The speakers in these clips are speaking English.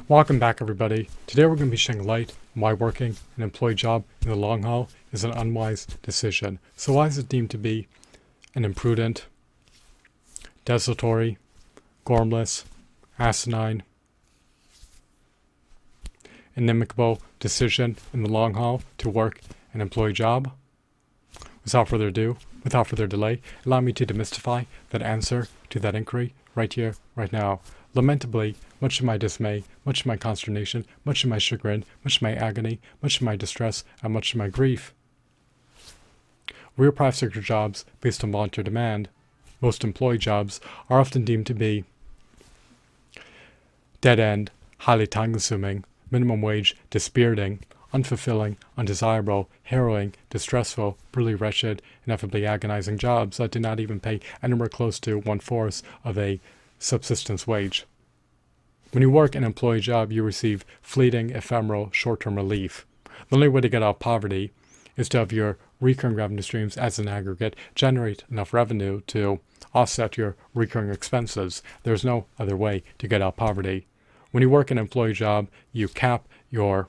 Welcome back, everybody. Today we're going to be shedding light on why working an employee job in the long haul is an unwise decision. So why is it deemed to be an imprudent, desultory, gormless, asinine, inimical decision in the long haul to work an employee job? Without further ado, without further delay, allow me to demystify that answer to that inquiry right here, right now. Lamentably, much to my dismay, much to my consternation, much to my chagrin, much to my agony, much to my distress, and much to my grief, real private sector jobs based on volunteer demand, most employee jobs, are often deemed to be dead-end, highly time-consuming, minimum wage, dispiriting, unfulfilling, undesirable, harrowing, distressful, brutally wretched, ineffably agonizing jobs that do not even pay anywhere close to 1/4 of a subsistence wage. When you work an employee job, you receive fleeting, ephemeral, short-term relief. The only way to get out of poverty is to have your recurring revenue streams as an aggregate generate enough revenue to offset your recurring expenses. There's no other way to get out of poverty. When you work an employee job, you cap your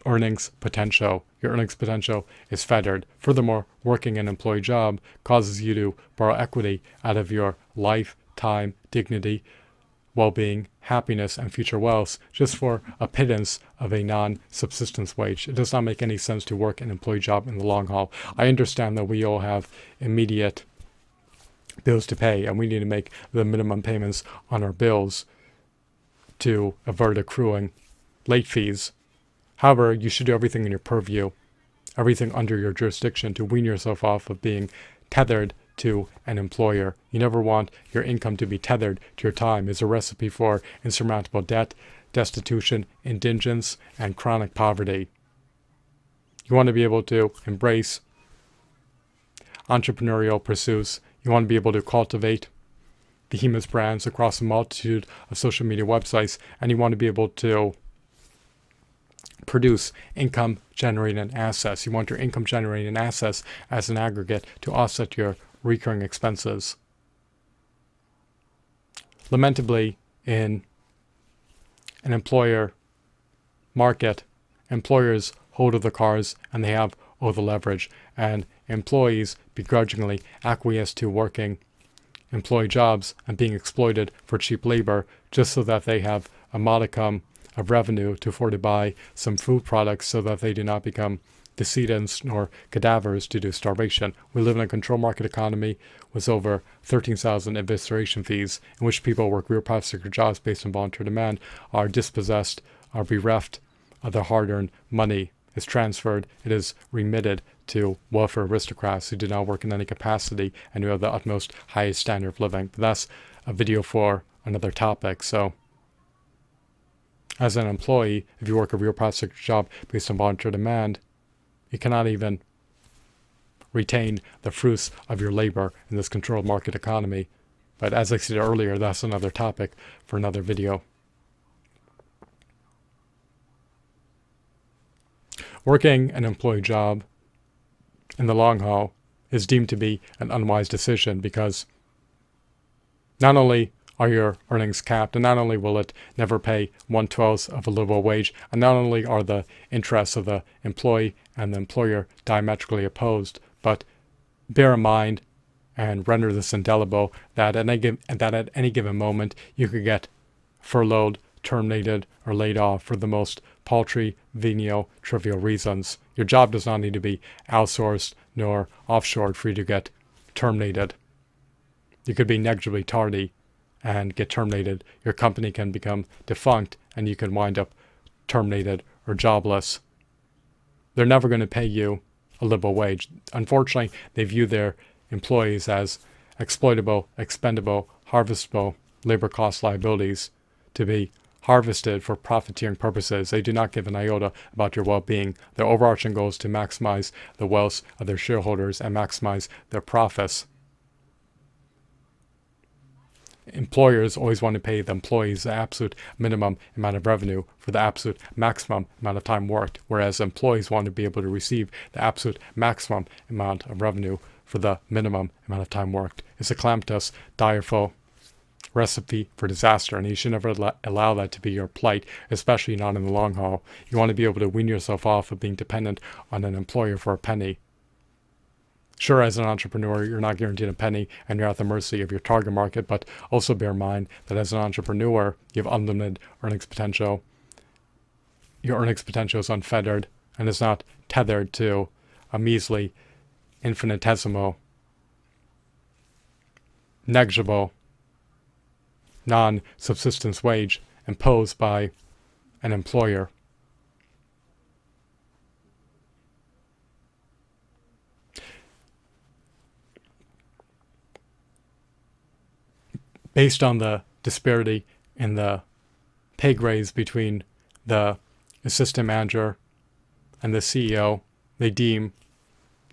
earnings potential. Your earnings potential is fettered. Furthermore, working an employee job causes you to borrow equity out of your life, time, dignity, well-being, happiness, and future wealth just for a pittance of a non-subsistence wage. It does not make any sense to work an employee job in the long haul. I understand that we all have immediate bills to pay, and we need to make the minimum payments on our bills to avert accruing late fees. However, you should do everything in your purview, everything under your jurisdiction to wean yourself off of being tethered to an employer. You never want your income to be tethered to your time. It's a recipe for insurmountable debt, destitution, indigence, and chronic poverty. You want to be able to embrace entrepreneurial pursuits. You want to be able to cultivate behemoth brands across a multitude of social media websites, and you want to be able to produce income generating assets. You want your income generating assets as an aggregate to offset your recurring expenses. Lamentably, in an employer market, employers hold of the cards and they have all the leverage, and employees begrudgingly acquiesce to working employee jobs and being exploited for cheap labor just so that they have a modicum of revenue to afford to buy some food products so that they do not become decedents nor cadavers due to starvation. We live in a control market economy with over 13,000 evisceration fees in which people work real private sector jobs based on volunteer demand, are dispossessed, are bereft of their hard-earned money. Is transferred, it is remitted to welfare aristocrats who do not work in any capacity and who have the utmost highest standard of living. But that's a video for another topic. So as an employee, if you work a real private sector job based on volunteer demand, you cannot even retain the fruits of your labor in this controlled market economy. But as I said earlier, that's another topic for another video. Working an employee job in the long haul is deemed to be an unwise decision because not only are your earnings capped, and not only will it never pay 1/12 of a livable wage, and not only are the interests of the employee and the employer diametrically opposed, but bear in mind and render this indelible that at any given moment you could get furloughed, terminated, or laid off for the most paltry, venial, trivial reasons. Your job does not need to be outsourced nor offshored for you to get terminated. You could be negligibly tardy and get terminated. Your company can become defunct and you can wind up terminated or jobless. They're never going to pay you a livable wage. Unfortunately, they view their employees as exploitable, expendable, harvestable labor cost liabilities to be harvested for profiteering purposes. They do not give an iota about your well-being. Their overarching goal is to maximize the wealth of their shareholders and maximize their profits. Employers always want to pay the employees the absolute minimum amount of revenue for the absolute maximum amount of time worked, whereas employees want to be able to receive the absolute maximum amount of revenue for the minimum amount of time worked. It's a calamitous, direful, recipe for disaster, and you should never allow that to be your plight, especially not in the long haul. You want to be able to wean yourself off of being dependent on an employer for a penny. Sure, as an entrepreneur, you're not guaranteed a penny and you're at the mercy of your target market, but also bear in mind that as an entrepreneur, you have unlimited earnings potential. Your earnings potential is unfettered and is not tethered to a measly, infinitesimal, negligible, non-subsistence wage imposed by an employer. Based on the disparity in the pay grades between the assistant manager and the CEO, they deem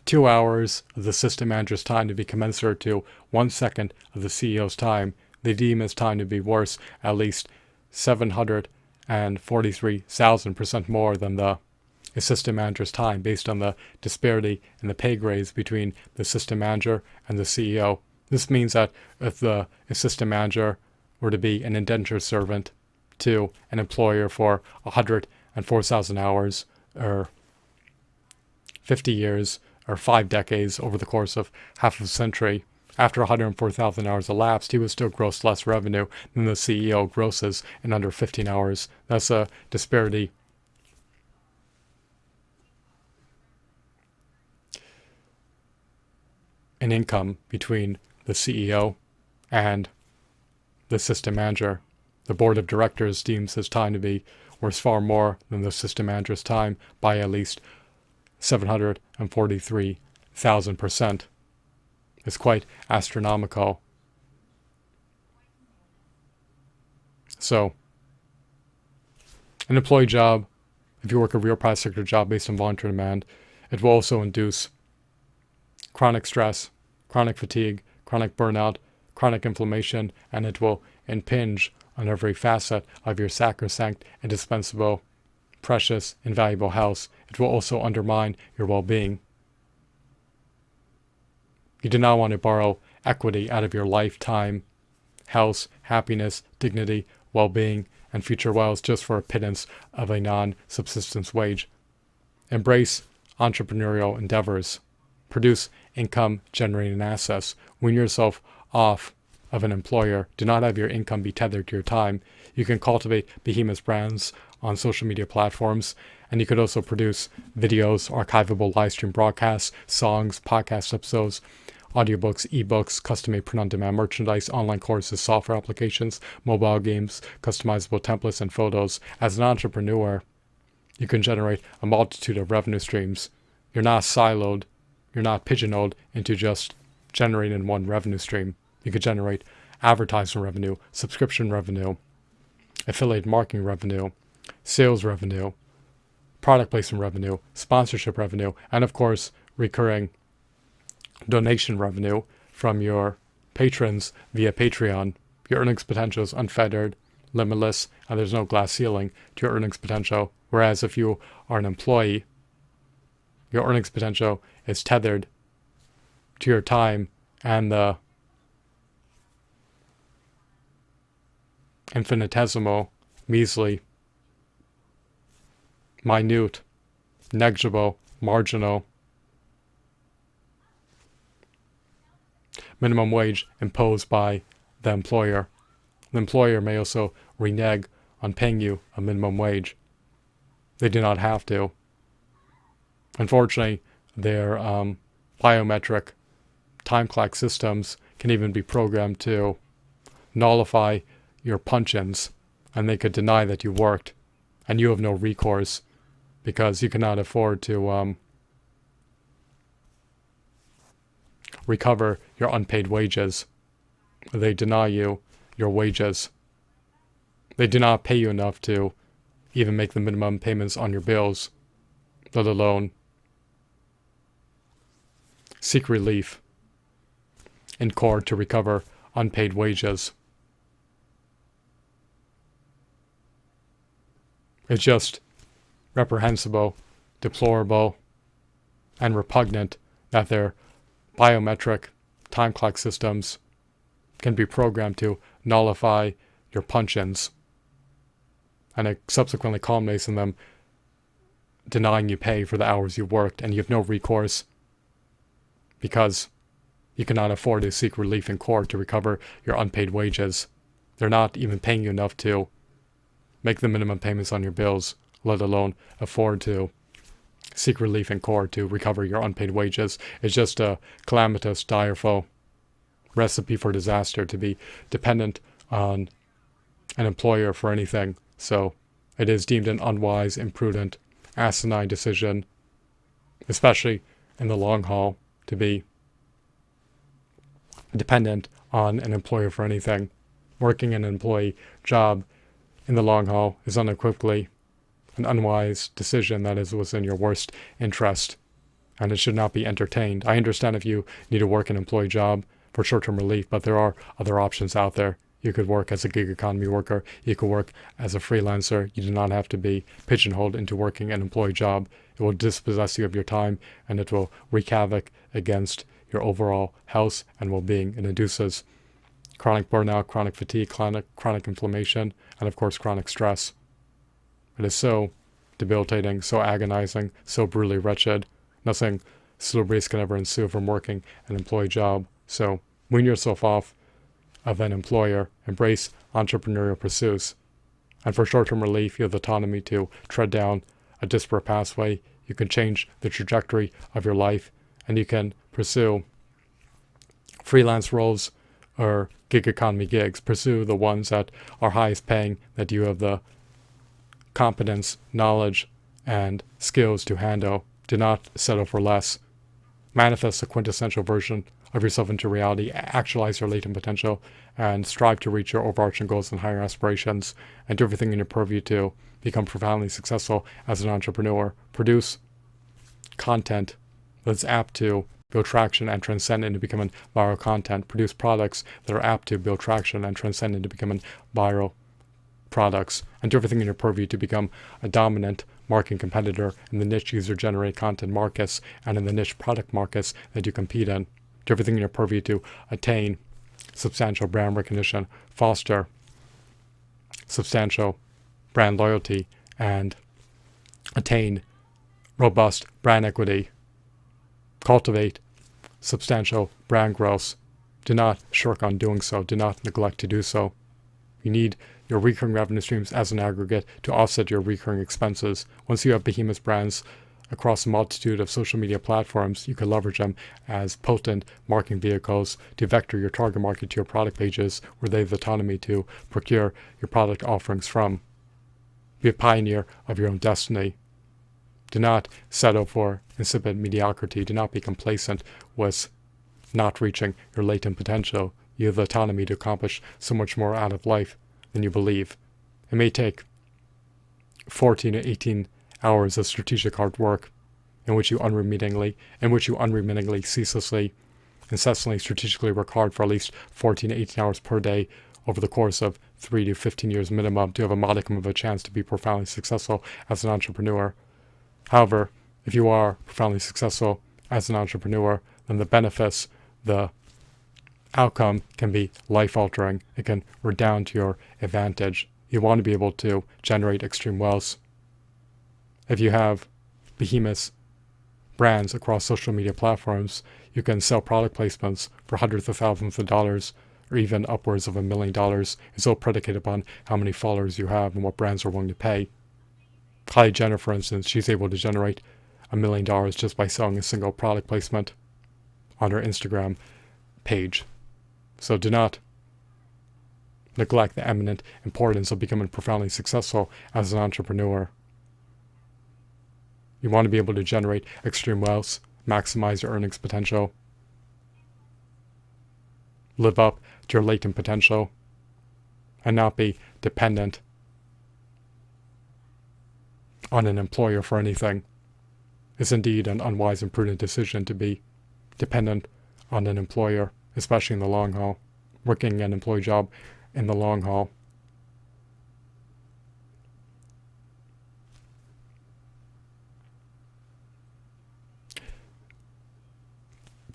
2 hours of the assistant manager's time to be commensurate to 1 second of the CEO's time. They deem his time to be worth at least 743,000% more than the assistant manager's time, based on the disparity in the pay grades between the assistant manager and the CEO. This means that if the assistant manager were to be an indentured servant to an employer for 104,000 hours, or 50 years, or 5 decades over the course of half a century, after 104,000 hours elapsed, he would still gross less revenue than the CEO grosses in under 15 hours. That's a disparity in income between the CEO and the assistant manager. The board of directors deems his time to be worth far more than the assistant manager's time by at least 743,000%. It's quite astronomical. So, an employee job, if you work a real private sector job based on voluntary demand, it will also induce chronic stress, chronic fatigue, chronic burnout, chronic inflammation, and it will impinge on every facet of your sacrosanct, indispensable, precious, invaluable health. It will also undermine your well-being. You do not want to borrow equity out of your lifetime, health, happiness, dignity, well-being, and future wealth just for a pittance of a non-subsistence wage. Embrace entrepreneurial endeavors. Produce income-generating assets. Wean yourself off of an employer. Do not have your income be tethered to your time. You can cultivate behemoth brands on social media platforms, and you could also produce videos, archivable live stream broadcasts, songs, podcast episodes, audiobooks, ebooks, custom-made print-on-demand merchandise, online courses, software applications, mobile games, customizable templates, and photos. As an entrepreneur, you can generate a multitude of revenue streams. You're not siloed. You're not pigeonholed into just generating one revenue stream. You could generate advertising revenue, subscription revenue, affiliate marketing revenue, sales revenue, product placement revenue, sponsorship revenue, and of course, recurring donation revenue from your patrons via Patreon. Your earnings potential is unfettered, limitless, and there's no glass ceiling to your earnings potential. Whereas if you are an employee, your earnings potential is tethered to your time and the infinitesimal, measly, minute, negligible, marginal minimum wage imposed by the employer. The employer may also renege on paying you a minimum wage. They do not have to. Unfortunately, their biometric time clock systems can even be programmed to nullify your punch-ins, and they could deny that you worked, and you have no recourse because you cannot afford to recover your unpaid wages. They deny you your wages. They do not pay you enough to even make the minimum payments on your bills, let alone seek relief in court to recover unpaid wages. It's just reprehensible, deplorable, and repugnant that their biometric time clock systems can be programmed to nullify your punch-ins, and it subsequently culminates in them denying you pay for the hours you worked, and you have no recourse because you cannot afford to seek relief in court to recover your unpaid wages. They're not even paying you enough to make the minimum payments on your bills, let alone afford to seek relief in court to recover your unpaid wages. It's just a calamitous, direful recipe for disaster to be dependent on an employer for anything. So it is deemed an unwise, imprudent, asinine decision, especially in the long haul, to be dependent on an employer for anything. Working an employee job in the long haul is unequivocally an unwise decision that is within your worst interest, and it should not be entertained. I understand if you need to work an employee job for short-term relief, but there are other options out there. You could work as a gig economy worker. You could work as a freelancer. You do not have to be pigeonholed into working an employee job. It will dispossess you of your time, and it will wreak havoc against your overall health and well-being. It induces chronic burnout, chronic fatigue, chronic inflammation, and of course chronic stress. It is so debilitating, so agonizing, so brutally wretched. Nothing salubrious can ever ensue from working an employee job. So wean yourself off of an employer, embrace entrepreneurial pursuits. And for short-term relief, you have the autonomy to tread down a disparate pathway. You can change the trajectory of your life, and you can pursue freelance roles or gig economy gigs. Pursue the ones that are highest paying, that you have the competence, knowledge, and skills to handle. Do not settle for less. Manifest the quintessential version of yourself into reality. Actualize your latent potential and strive to reach your overarching goals and higher aspirations, and do everything in your purview to become profoundly successful as an entrepreneur. Produce content that's apt to build traction and transcend into becoming viral content. Produce products that are apt to build traction and transcend into becoming viral products, and do everything in your purview to become a dominant marketing competitor in the niche user-generated content markets and in the niche product markets that you compete in. Do everything in your purview to attain substantial brand recognition, foster substantial brand loyalty, and attain robust brand equity. Cultivate substantial brand growth. Do not shirk on doing so. Do not neglect to do so. You need your recurring revenue streams as an aggregate to offset your recurring expenses. Once you have behemoth brands across a multitude of social media platforms, you can leverage them as potent marketing vehicles to vector your target market to your product pages, where they have the autonomy to procure your product offerings from. Be a pioneer of your own destiny. Do not settle for insipid mediocrity. Do not be complacent with not reaching your latent potential. You have the autonomy to accomplish so much more out of life than you believe. It may take 14 to 18 hours of strategic hard work in which you unremittingly, ceaselessly, incessantly, strategically work hard for at least 14 to 18 hours per day over the course of 3 to 15 years minimum to have a modicum of a chance to be profoundly successful as an entrepreneur. However, if you are profoundly successful as an entrepreneur, then the benefits, the outcome can be life-altering. It can redound to your advantage. You want to be able to generate extreme wealth. If you have behemoth brands across social media platforms, you can sell product placements for hundreds of thousands of dollars or even upwards of $1 million. It's all predicated upon how many followers you have and what brands are willing to pay. Kylie Jenner, for instance, she's able to generate $1 million just by selling a single product placement on her Instagram page. So do not neglect the eminent importance of becoming profoundly successful as an entrepreneur. You want to be able to generate extreme wealth, maximize your earnings potential, live up to your latent potential, and not be dependent on an employer for anything. It's indeed an unwise and prudent decision to be dependent on an employer, especially in the long haul. Working an employee job in the long haul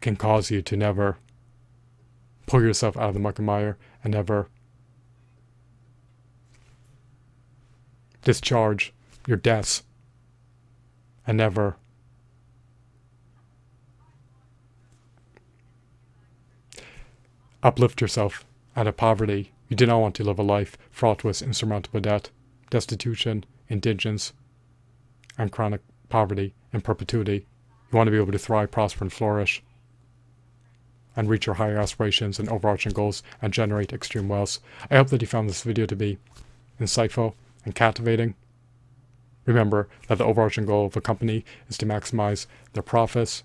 can cause you to never pull yourself out of the muck and mire and never discharge your debts and never uplift yourself out of poverty. You do not want to live a life fraught with insurmountable debt, destitution, indigence, and chronic poverty in perpetuity. You want to be able to thrive, prosper, and flourish, and reach your higher aspirations and overarching goals and generate extreme wealth. I hope that you found this video to be insightful and captivating. Remember that the overarching goal of a company is to maximize their profits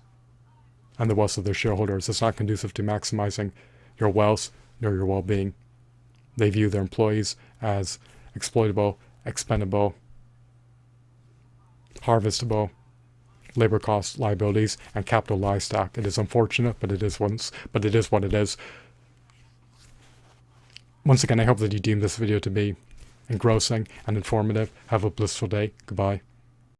and the wealth of their shareholders. It's not conducive to maximizing your wealth nor your well-being. They view their employees as exploitable, expendable, harvestable, labor cost liabilities, and capital livestock. It is unfortunate, but it is what it is. Once again, I hope that you deem this video to be engrossing and informative. Have a blissful day. Goodbye.